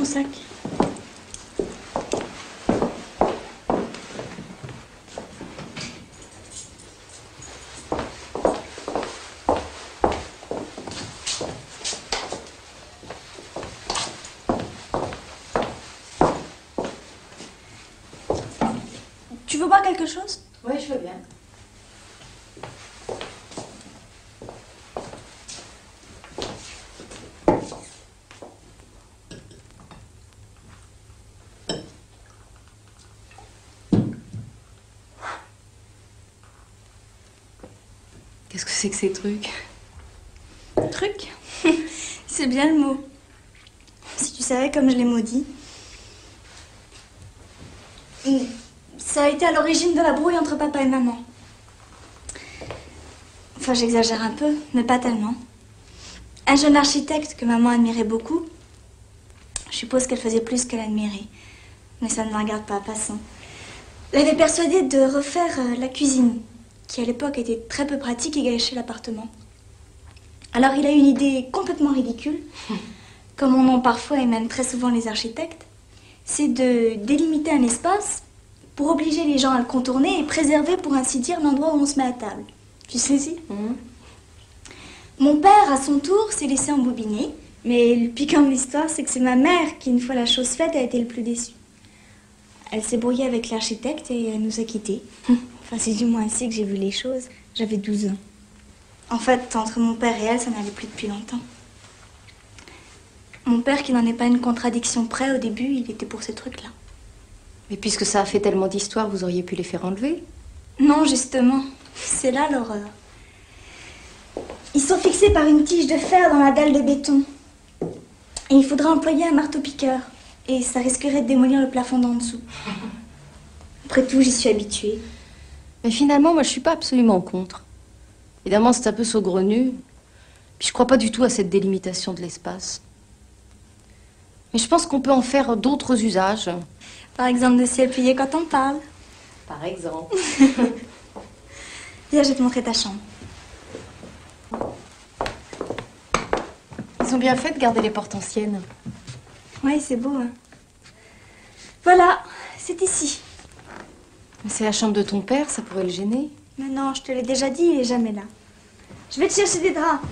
ton sac. Tu veux boire quelque chose? Oui, je veux bien. Qu'est-ce que c'est que ces trucs? Truc? C'est bien le mot. Si tu savais comme je l'ai maudit. Ça a été à l'origine de la brouille entre papa et maman. Enfin, j'exagère un peu, mais pas tellement. Un jeune architecte que maman admirait beaucoup, je suppose qu'elle faisait plus qu'elle admirait, mais ça ne me regarde pas, passons, l'avait persuadée de refaire la cuisine, qui à l'époque était très peu pratique et gâchait l'appartement. Alors il a eu une idée complètement ridicule, comme on en parfois et même très souvent les architectes, c'est de délimiter un espace pour obliger les gens à le contourner et préserver, pour ainsi dire, l'endroit où on se met à table. Tu saisis? Mon père, à son tour, s'est laissé embobiner, mais le piquant de l'histoire, c'est que c'est ma mère qui, une fois la chose faite, a été le plus déçue. Elle s'est brouillée avec l'architecte et elle nous a quittés. Enfin, c'est du moins ainsi que j'ai vu les choses. J'avais 12 ans. En fait, entre mon père et elle, ça n'allait plus depuis longtemps. Mon père, qui n'en est pas une contradiction près, au début, il était pour ces trucs-là. Mais puisque ça a fait tellement d'histoires, vous auriez pu les faire enlever? Non, justement. C'est là l'horreur. Ils sont fixés par une tige de fer dans la dalle de béton. Et il faudra employer un marteau-piqueur. Et ça risquerait de démolir le plafond d'en dessous. Après tout, j'y suis habituée. Mais finalement, moi, je suis pas absolument contre. Évidemment, c'est un peu saugrenu. Puis je crois pas du tout à cette délimitation de l'espace. Mais je pense qu'on peut en faire d'autres usages. Par exemple, de s'y appuyer quand on parle. Par exemple. Viens, je vais te montrer ta chambre. Ils ont bien fait de garder les portes anciennes. Oui, c'est beau, hein. Voilà, c'est ici. Mais c'est la chambre de ton père, ça pourrait le gêner. Mais non, je te l'ai déjà dit, il est jamais là. Je vais te chercher des draps.